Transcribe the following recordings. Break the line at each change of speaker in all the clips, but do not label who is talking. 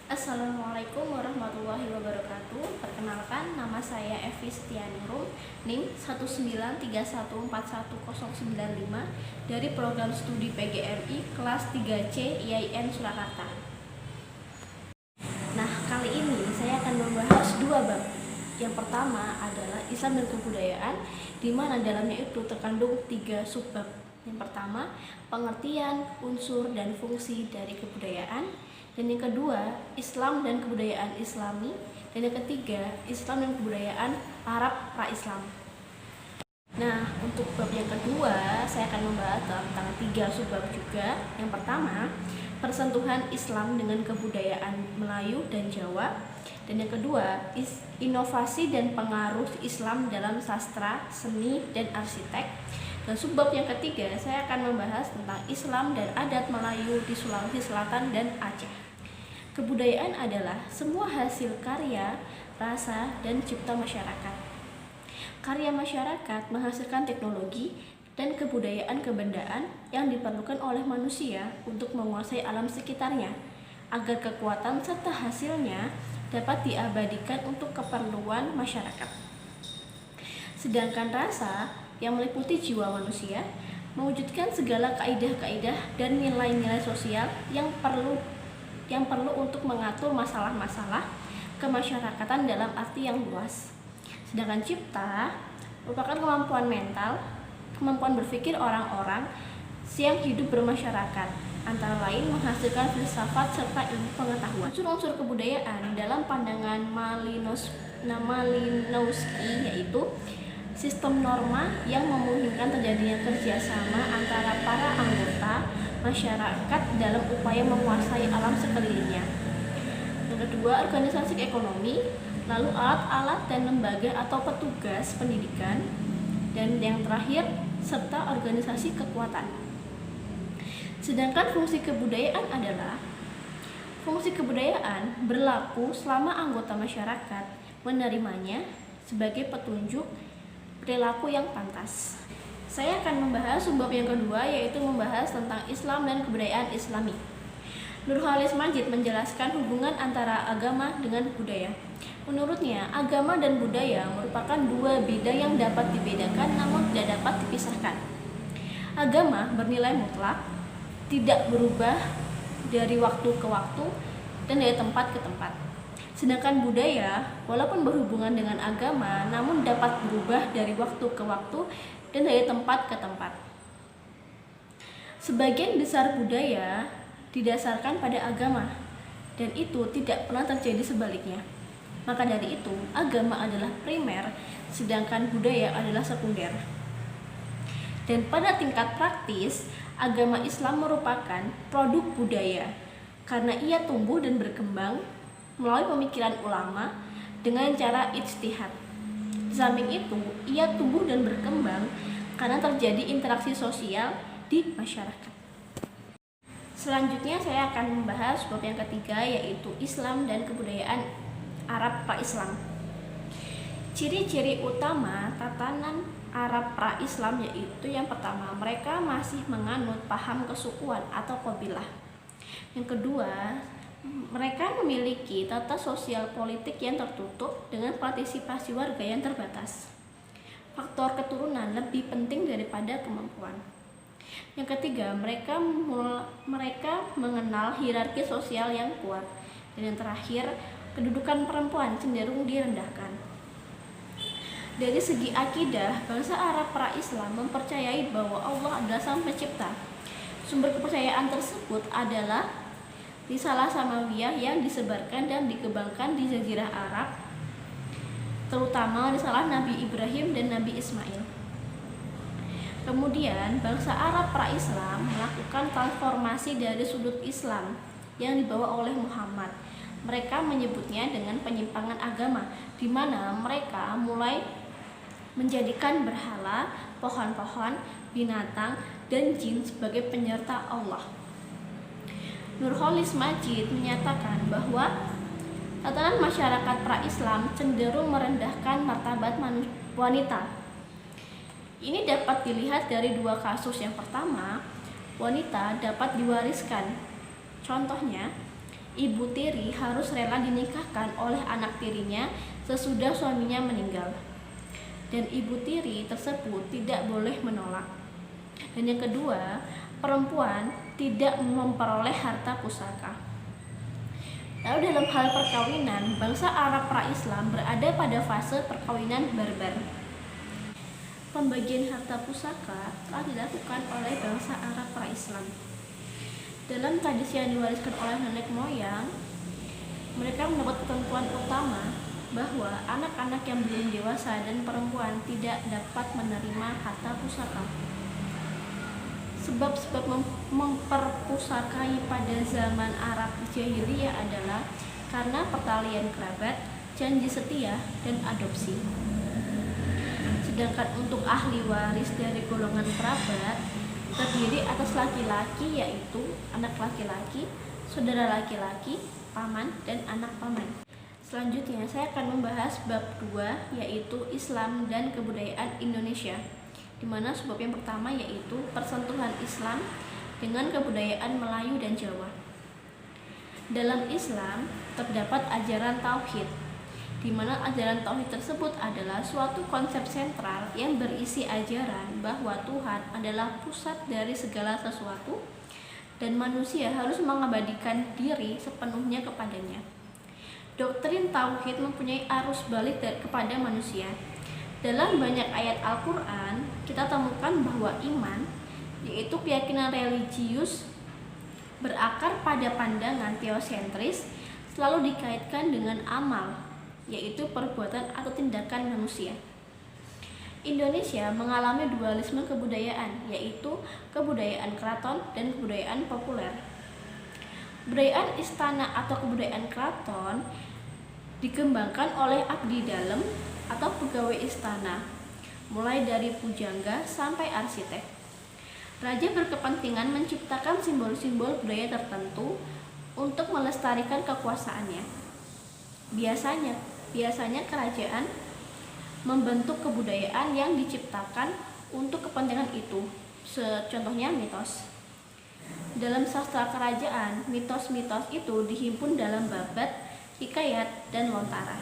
Assalamualaikum warahmatullahi wabarakatuh. Perkenalkan, nama saya Evi Setianing, NIM 193141095 dari program studi PGRI kelas 3C IAIN Surakarta. Nah, kali ini saya akan membahas dua bab. Yang pertama adalah Islam dan kebudayaan, di mana dalamnya itu terkandung 3 subbab. Yang pertama, pengertian, unsur, dan fungsi dari kebudayaan. Dan yang kedua, Islam dan kebudayaan Islami. Dan yang ketiga, Islam dan kebudayaan Arab pra-Islam. Nah, untuk bab yang kedua, saya akan membahas tentang 3 subbab juga. Yang pertama, persentuhan Islam dengan kebudayaan Melayu dan Jawa. Dan yang kedua, inovasi dan pengaruh Islam dalam sastra, seni, dan arsitek. Dan subbab yang ketiga, saya akan membahas tentang Islam dan adat Melayu di Sulawesi Selatan dan Aceh. Kebudayaan adalah semua hasil karya, rasa, dan cipta masyarakat. Karya masyarakat menghasilkan teknologi dan kebudayaan kebendaan yang diperlukan oleh manusia untuk menguasai alam sekitarnya, agar kekuatan serta hasilnya dapat diabadikan untuk keperluan masyarakat. Sedangkan rasa yang meliputi jiwa manusia mewujudkan segala kaidah-kaidah dan nilai-nilai sosial yang perlu untuk mengatur masalah-masalah kemasyarakatan dalam arti yang luas. Sedangkan cipta merupakan kemampuan mental, kemampuan berpikir orang-orang yang hidup bermasyarakat, antara lain menghasilkan filsafat serta ilmu pengetahuan. Unsur-unsur kebudayaan dalam pandangan Malinowski yaitu sistem norma yang memungkinkan terjadinya kerjasama antara para anggota masyarakat dalam upaya menguasai alam sekelilingnya. Yang kedua, organisasi ekonomi, lalu alat-alat dan lembaga atau petugas pendidikan, dan yang terakhir, serta organisasi kekuatan. Sedangkan fungsi kebudayaan adalah fungsi kebudayaan berlaku selama anggota masyarakat menerimanya sebagai petunjuk perilaku yang pantas. Saya akan membahas subbab yang kedua, yaitu membahas tentang Islam dan kebudayaan Islami. Nurholis Majid menjelaskan hubungan antara agama dengan budaya. Menurutnya, agama dan budaya merupakan 2 bidang yang dapat dibedakan namun tidak dapat dipisahkan. Agama bernilai mutlak, tidak berubah dari waktu ke waktu dan dari tempat ke tempat. Sedangkan budaya, walaupun berhubungan dengan agama, namun dapat berubah dari waktu ke waktu dan dari tempat ke tempat. Sebagian besar budaya didasarkan pada agama, dan itu tidak pernah terjadi sebaliknya. Maka dari itu, agama adalah primer, sedangkan budaya adalah sekunder. Dan pada tingkat praktis, agama Islam merupakan produk budaya, karena ia tumbuh dan berkembang melalui pemikiran ulama dengan cara ijtihad. Di samping itu, ia tumbuh dan berkembang karena terjadi interaksi sosial di masyarakat. Selanjutnya saya akan membahas bab yang ketiga, yaitu Islam dan kebudayaan Arab pra-Islam. Ciri-ciri utama tatanan Arab pra-Islam yaitu yang pertama, mereka masih menganut paham kesukuan atau qabilah. Yang kedua, mereka memiliki tata sosial politik yang tertutup dengan partisipasi warga yang terbatas. Faktor keturunan lebih penting daripada kemampuan. Yang ketiga, mereka mengenal hierarki sosial yang kuat. Dan yang terakhir, kedudukan perempuan cenderung direndahkan. Dari segi akidah, bangsa Arab pra-Islam mempercayai bahwa Allah adalah Sang Pencipta. Sumber kepercayaan tersebut adalah Risalah Samawiyah yang disebarkan dan dikembangkan di Jazirah Arab, terutama risalah Nabi Ibrahim dan Nabi Ismail. Kemudian, bangsa Arab pra-Islam melakukan transformasi dari sudut Islam yang dibawa oleh Muhammad. Mereka menyebutnya dengan penyimpangan agama, di mana mereka mulai menjadikan berhala, pohon-pohon, binatang, dan jin sebagai penyerta Allah. Nurholis Majid menyatakan bahwa tatanan masyarakat pra-Islam cenderung merendahkan martabat wanita. Ini dapat dilihat dari 2 kasus. Yang pertama, wanita dapat diwariskan. Contohnya, ibu tiri harus rela dinikahkan oleh anak tirinya sesudah suaminya meninggal. Dan ibu tiri tersebut tidak boleh menolak. Dan yang kedua, perempuan tidak memperoleh harta pusaka. Lalu dalam hal perkawinan, bangsa Arab pra-Islam berada pada fase perkawinan barbar. Pembagian harta pusaka telah dilakukan oleh bangsa Arab pra-Islam. Dalam tradisi yang diwariskan oleh nenek moyang, mereka mendapat ketentuan utama bahwa anak-anak yang belum dewasa dan perempuan tidak dapat menerima harta pusaka. Sebab-sebab memperpusakai pada zaman Arab Jahiliyah adalah karena pertalian kerabat, janji setia, dan adopsi. Sedangkan untuk ahli waris dari golongan kerabat terdiri atas laki-laki, yaitu anak laki-laki, saudara laki-laki, paman, dan anak paman. Selanjutnya saya akan membahas bab 2, yaitu Islam dan Kebudayaan Indonesia, di mana sebab yang pertama yaitu persentuhan Islam dengan kebudayaan Melayu dan Jawa. Dalam Islam terdapat ajaran tauhid, di mana ajaran tauhid tersebut adalah suatu konsep sentral yang berisi ajaran bahwa Tuhan adalah pusat dari segala sesuatu dan manusia harus mengabadikan diri sepenuhnya kepadanya. Doktrin tauhid mempunyai arus balik kepada manusia. Dalam banyak ayat Al-Quran, kita temukan bahwa iman, yaitu keyakinan religius berakar pada pandangan teosentris, selalu dikaitkan dengan amal, yaitu perbuatan atau tindakan manusia. Indonesia mengalami dualisme kebudayaan, yaitu kebudayaan keraton dan kebudayaan populer. Kebudayaan istana atau kebudayaan keraton dikembangkan oleh abdi dalam atau pegawai istana, mulai dari pujangga sampai arsitek. Raja berkepentingan menciptakan simbol-simbol budaya tertentu untuk melestarikan kekuasaannya. Biasanya kerajaan membentuk kebudayaan yang diciptakan untuk kepentingan itu. Contohnya mitos. Dalam sastra kerajaan, mitos-mitos itu dihimpun dalam babad, hikayat, dan lontara.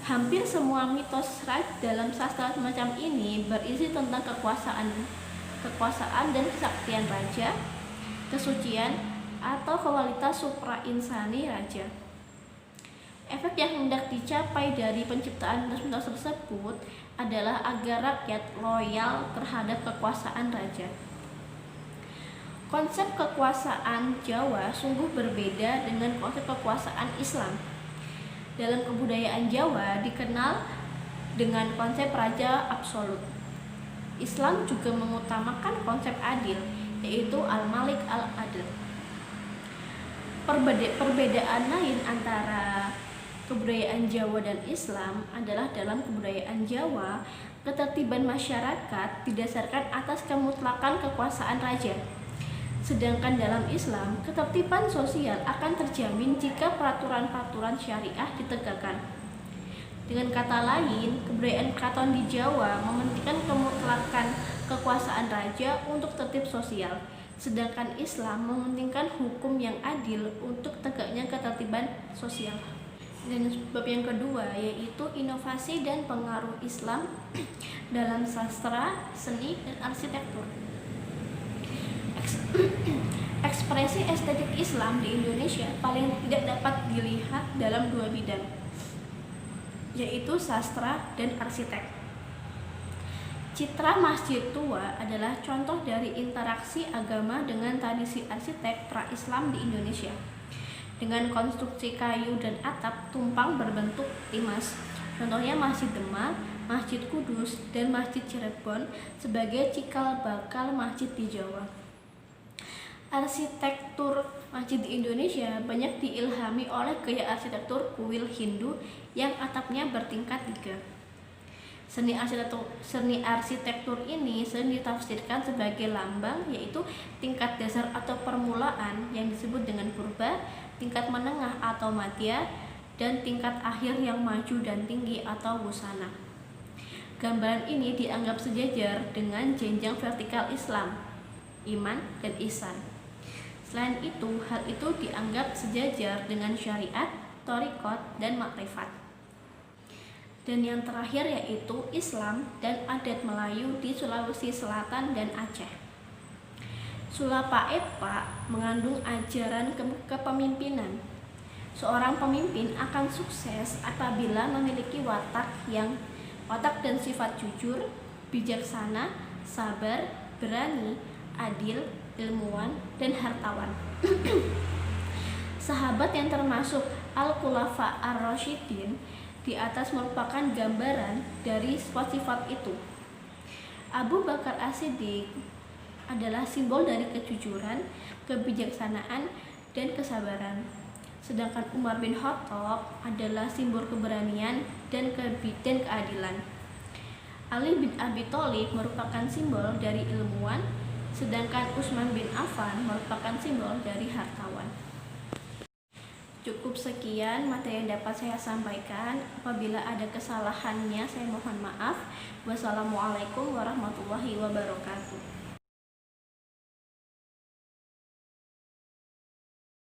Hampir semua mitos dalam sastra semacam ini berisi tentang kekuasaan dan kesaktian raja, kesucian, atau kualitas suprainsani raja. Efek yang hendak dicapai dari penciptaan mitos tersebut adalah agar rakyat loyal terhadap kekuasaan raja. Konsep kekuasaan Jawa sungguh berbeda dengan konsep kekuasaan Islam. Dalam kebudayaan Jawa dikenal dengan konsep raja absolut. Islam juga mengutamakan konsep adil, yaitu Al-Malik Al-Adil. Perbedaan lain antara kebudayaan Jawa dan Islam adalah dalam kebudayaan Jawa, ketertiban masyarakat didasarkan atas kemutlakan kekuasaan raja. Sedangkan dalam Islam, ketertiban sosial akan terjamin jika peraturan-peraturan syariah ditegakkan. Dengan kata lain, kebudayaan keraton di Jawa mementingkan kemutlakan kekuasaan raja untuk tertib sosial, sedangkan Islam mementingkan hukum yang adil untuk tegaknya ketertiban sosial. Dan bab yang kedua yaitu inovasi dan pengaruh Islam dalam sastra, seni, dan arsitektur. Ekspresi estetik Islam di Indonesia paling tidak dapat dilihat dalam dua bidang, yaitu sastra dan arsitek. Citra Masjid Tua adalah contoh dari interaksi agama dengan tradisi arsitek pra-Islam di Indonesia. Dengan konstruksi kayu dan atap tumpang berbentuk timas, contohnya Masjid Demak, Masjid Kudus, dan Masjid Cirebon sebagai cikal bakal masjid di Jawa. Arsitektur masjid di Indonesia banyak diilhami oleh gaya arsitektur kuil Hindu yang atapnya bertingkat 3. Seni arsitektur ini sering ditafsirkan sebagai lambang, yaitu tingkat dasar atau permulaan yang disebut dengan purba, tingkat menengah atau madya, dan tingkat akhir yang maju dan tinggi atau wusana. Gambaran ini dianggap sejajar dengan jenjang vertikal Islam, iman, dan ihsan. Selain itu, hal itu dianggap sejajar dengan syariat, thariqat, dan makrifat. Dan yang terakhir yaitu Islam dan adat Melayu di Sulawesi Selatan dan Aceh. Sula Paepa mengandung ajaran kepemimpinan. Seorang pemimpin akan sukses apabila memiliki watak dan sifat jujur, bijaksana, sabar, berani, adil, ilmuwan, dan hartawan. Sahabat yang termasuk Al-Khulafa Ar-Rasyidin di atas merupakan gambaran dari sifat-sifat itu. Abu Bakar As-Siddiq adalah simbol dari kejujuran, kebijaksanaan, dan kesabaran. Sedangkan Umar bin Khattab adalah simbol keberanian dan keadilan. Ali bin Abi Thalib merupakan simbol dari ilmuwan, sedangkan Utsman bin Affan merupakan simbol dari hartawan. Cukup sekian materi yang dapat saya sampaikan. Apabila ada kesalahannya, saya mohon maaf. Wassalamualaikum warahmatullahi wabarakatuh.